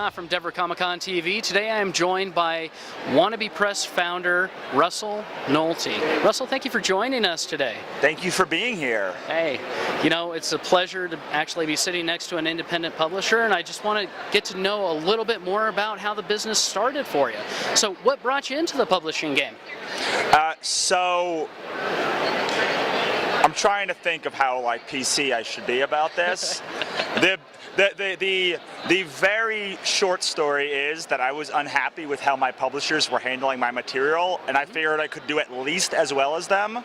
Scott from Denver Comic-Con TV. Today I am joined by Wannabe Press founder Russell Nohelty. Russell, thank you for joining us today. Thank you for being here. Hey, you know, it's a pleasure to actually be sitting next to an independent publisher, and I just want to get to know a little bit more about how the business started for you. So what brought you into the publishing game? So I'm trying to think of how PC I should be about this. The very short story is that I was unhappy with how my publishers were handling my material, and I figured I could do at least as well as them.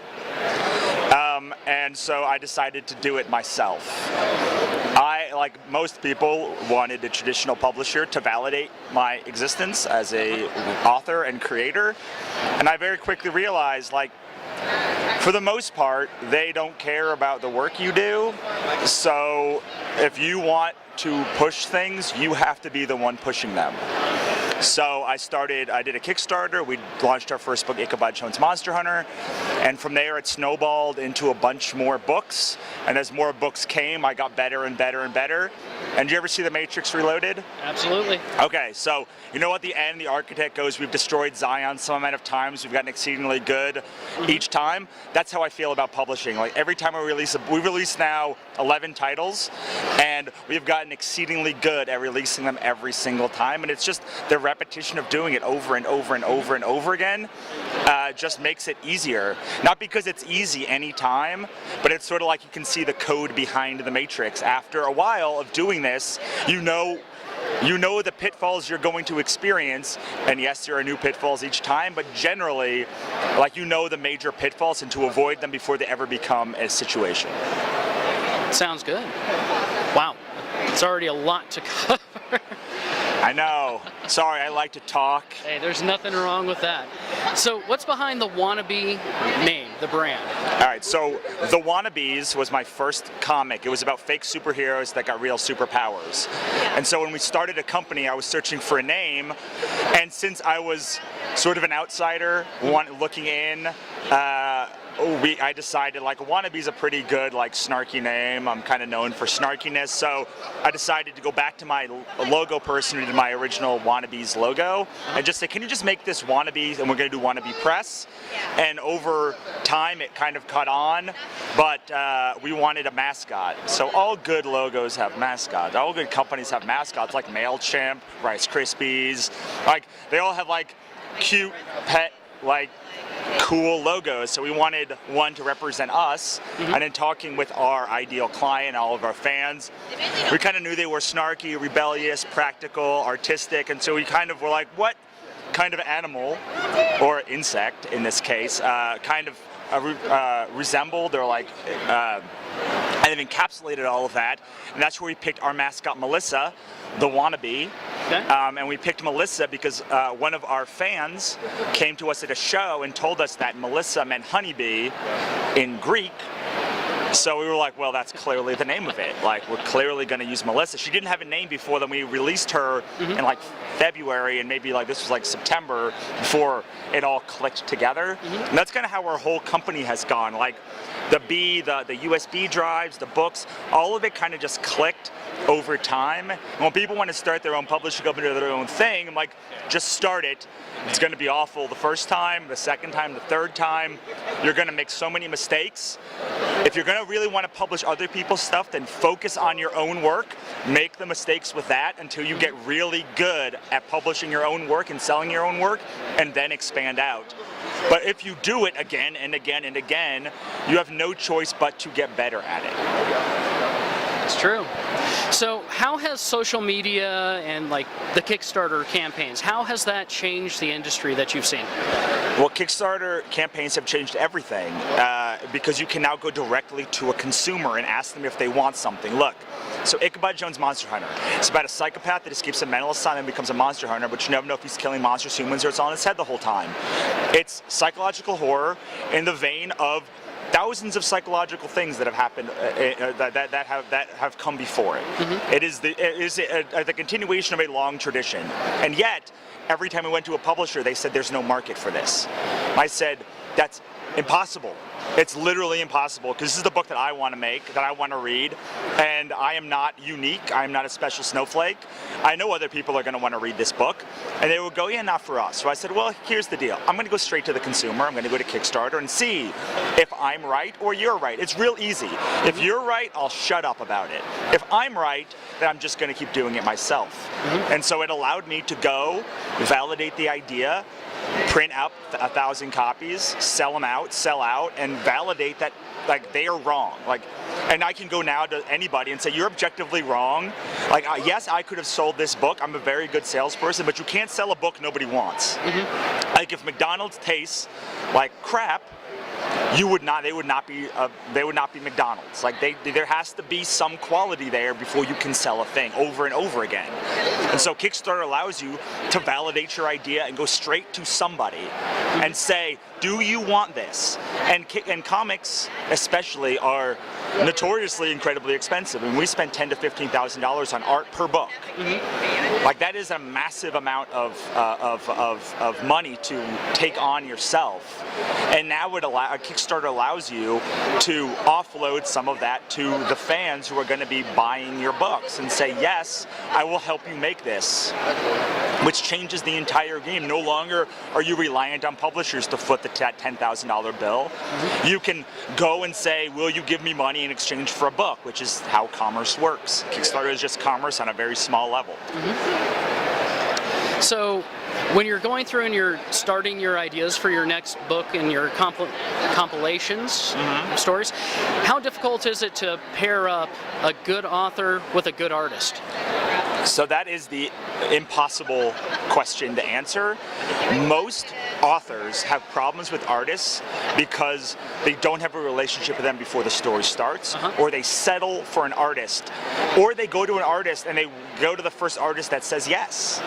And so I decided to do it myself. I, like most people, wanted a traditional publisher to validate my existence as an author and creator, and I very quickly realized, for the most part, they don't care about the work you do. So if you want to push things, you have to be the one pushing them. So I did a Kickstarter. We launched our first book, Ichabod Jones Monster Hunter, and from there it snowballed into a bunch more books, and as more books came, I got better and better and better. And did you ever see The Matrix Reloaded? Absolutely. Okay, so you know at the end the architect goes, we've destroyed Zion some amount of times, we've gotten exceedingly good each time. That's how I feel about publishing. Every time we release now 11 titles, and we've gotten exceedingly good at releasing them every single time, and it's just the repetition of doing it over and over and over and over again just makes it easier. Not because it's easy any time, but it's sort of like you can see the code behind the Matrix. After a while of doing this, you know the pitfalls you're going to experience, and yes, there are new pitfalls each time, but generally, you know the major pitfalls and to avoid them before they ever become a situation. Sounds good. Wow, it's already a lot to cover. I know. Sorry, I like to talk. Hey, there's nothing wrong with that. So what's behind the Wannabe name, the brand? All right, so The Wannabes was my first comic. It was about fake superheroes that got real superpowers. And so when we started a company, I was searching for a name, and since I was sort of an outsider, looking in, I decided Wannabe's a pretty good snarky name. I'm kind of known for snarkiness, so I decided to go back to my logo person who did my original Wannabe's logo and just say, can you just make this Wannabe, and we're going to do Wannabe Press. And over time it kind of caught on, but we wanted a mascot. So all good logos have mascots. All good companies have mascots, like MailChimp, Rice Krispies. They all have cute pet cool logos, so we wanted one to represent us. And in talking with our ideal client, all of our fans, we kind of knew they were snarky, rebellious, practical, artistic, and so we kind of were like, what kind of animal, or insect in this case, kind of resembled or and they've encapsulated all of that, and that's where we picked our mascot Melissa, the Wannabe. Okay. And we picked Melissa because one of our fans came to us at a show and told us that Melissa meant honeybee in Greek. So we were like, well, that's clearly the name of it. We're clearly going to use Melissa. She didn't have a name before. Then we released her in February, and maybe this was September before it all clicked together. And that's kind of how our whole company has gone. The USB drives, the books, all of it kind of just clicked over time. And when people want to start their own publishing company or their own thing, I'm like, just start it. It's going to be awful the first time, the second time, the third time. You're going to make so many mistakes. If you're going to really want to publish other people's stuff, then focus on your own work. Make the mistakes with that until you get really good at publishing your own work and selling your own work, and then expand out. But if you do it again and again and again, you have no choice but to get better at it. It's true. So how has social media and the Kickstarter campaigns, how has that changed the industry that you've seen? Well, Kickstarter campaigns have changed everything because you can now go directly to a consumer and ask them if they want something. Look, so Ichabod Jones Monster Hunter. It's about a psychopath that escapes a mental asylum and becomes a monster hunter, but you never know if he's killing monsters, humans, or it's on his head the whole time. It's psychological horror in the vein of thousands of psychological things that have happened that have come before it. It is the continuation of a long tradition, and yet every time we went to a publisher, they said there's no market for this. I said that's impossible. It's literally impossible because this is the book that I want to make, that I want to read, and I am not unique. I am not a special snowflake. I know other people are going to want to read this book, and they will go, yeah, not for us. So I said, well, here's the deal. I'm going to go straight to the consumer. I'm going to go to Kickstarter and see if I'm right or you're right. It's real easy. If you're right, I'll shut up about it. If I'm right, then I'm just going to keep doing it myself. And so it allowed me to go validate the idea, print out 1,000 copies, sell them out, sell out, and validate that like they are wrong. Like, and I can go now to anybody and say, you're objectively wrong. Like, yes, I could have sold this book. I'm a very good salesperson, but you can't sell a book nobody wants. Like, if McDonald's tastes like crap, they would not be McDonald's. Like, there has to be some quality there before you can sell a thing over and over again. And so Kickstarter allows you to validate your idea and go straight to somebody and say, do you want this? And comics especially are notoriously incredibly expensive, and we spend $10,000 to $15,000 on art per book. Like, that is a massive amount of money to take on yourself. And now Kickstarter allows you to offload some of that to the fans who are going to be buying your books and say, yes, I will help you make this, which changes the entire game. No longer are you reliant on publishers to foot that $10,000 bill. You can go and say, will you give me money in exchange for a book, which is how commerce works. Kickstarter is just commerce on a very small level. So when you're going through and you're starting your ideas for your next book and your compilations, stories, how difficult is it to pair up a good author with a good artist? So that is the impossible question to answer. Most authors have problems with artists because they don't have a relationship with them before the story starts, or they settle for an artist, or they go to an artist and they go to the first artist that says yes.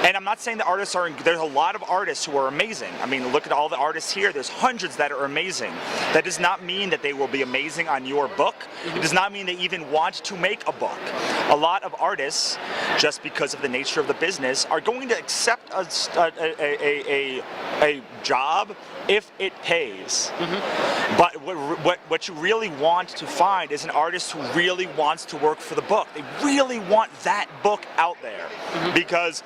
And I'm not saying the artists are, there's a lot of artists who are amazing. I mean, look at all the artists here. There's hundreds that are amazing. That does not mean that they will be amazing on your book. It does not mean they even want to make a book. A lot of artists, just because of the nature of the business, are going to accept a job if it pays. But what you really want to find is an artist who really wants to work for the book. They really want that book out there, because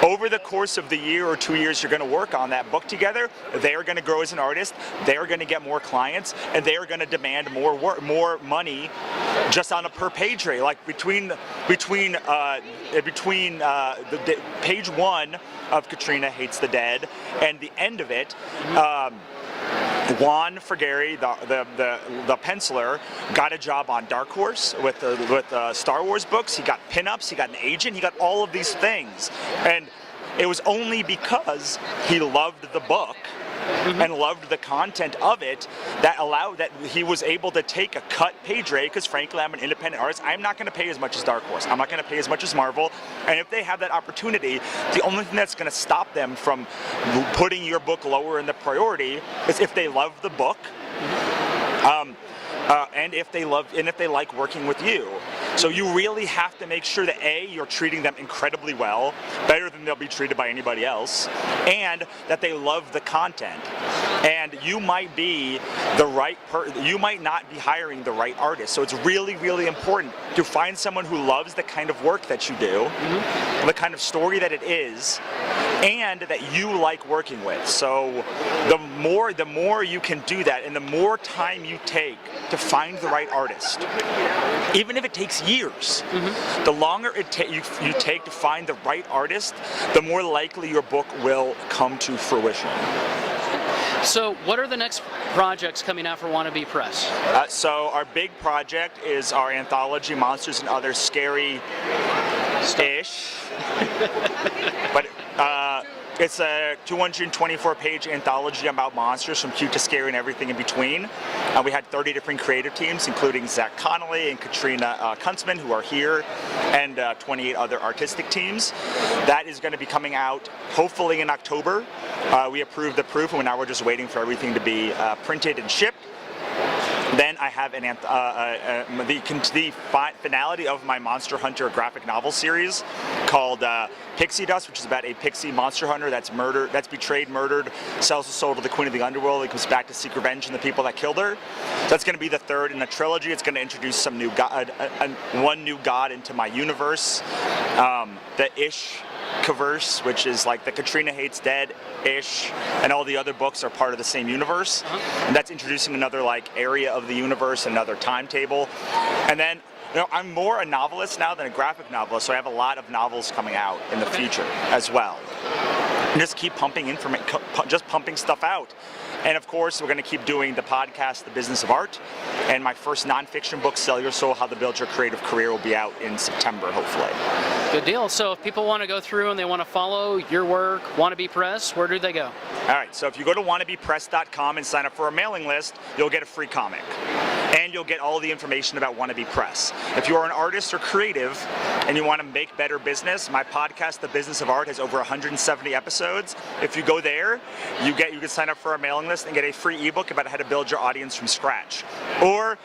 over the course of the year or 2 years you're going to work on that book together, they are going to grow as an artist, they are going to get more clients, and they are going to demand more work, more money just on a per page rate. Like between page 1 of Katrina Hates the Dead and the end of it, Juan Frigeri, the penciler, got a job on Dark Horse with Star Wars books. He got pinups, he got an agent, he got all of these things. And it was only because he loved the book and loved the content of it that he was able to take a cut page rate, because frankly, I'm an independent artist. I'm not going to pay as much as Dark Horse. I'm not going to pay as much as Marvel. And if they have that opportunity, the only thing that's going to stop them from putting your book lower in the priority is if they love the book, and if they like working with you. So you really have to make sure that A, you're treating them incredibly well, better than they'll be treated by anybody else, and that they love the content. And you might be you might not be hiring the right artist. So it's really, really important to find someone who loves the kind of work that you do, the kind of story that it is, and that you like working with. So the more you can do that, and the more time you take to find the right artist, even if it takes years, the longer you take to find the right artist, the more likely your book will come to fruition. So what are the next projects coming out for Wannabe Press? So our big project is our anthology, Monsters and Other Scary-ish. But it's a 224-page anthology about monsters, from cute to scary and everything in between. We had 30 different creative teams, including Zach Connolly and Katrina Kuntzman, who are here, and 28 other artistic teams. That is going to be coming out hopefully in October. We approved the proof, and now we're just waiting for everything to be printed and shipped. Then I have the finality of my Monster Hunter graphic novel series called Pixie Dust, which is about a pixie monster hunter that's betrayed, murdered, sells his soul to the Queen of the Underworld. He comes back to seek revenge on the people that killed her. So that's going to be the third in a trilogy. It's going to introduce some new god, one new god into my universe. The Ish-verse, which is like the Katrina Hates Dead, Ish, and all the other books are part of the same universe. And that's introducing another like area of the universe, another timetable. And then, you know, I'm more a novelist now than a graphic novelist, so I have a lot of novels coming out in the future as well. And just keep pumping just pumping stuff out. And of course, we're going to keep doing the podcast, The Business of Art. And my first nonfiction book, Sell Your Soul, How to Build Your Creative Career, will be out in September, hopefully. Good deal. So if people want to go through and they want to follow your work, Wannabe Press, where do they go? All right, so if you go to wannabepress.com and sign up for our mailing list, you'll get a free comic. And you'll get all the information about Wannabe Press. If you are an artist or creative and you want to make better business, my podcast, The Business of Art, has over 170 episodes. If you go there, you can sign up for our mailing list and get a free ebook about how to build your audience from scratch. Or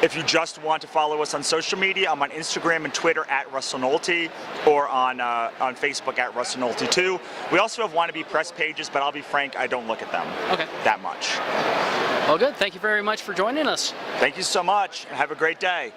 if you just want to follow us on social media, I'm on Instagram and Twitter at Russell Nohelty, or on Facebook at Russell Nohelty 2. We also have Wannabe Press pages, but I'll be frank, I don't look at them that much. Well, good. Thank you very much for joining us. Thank you so much, and have a great day.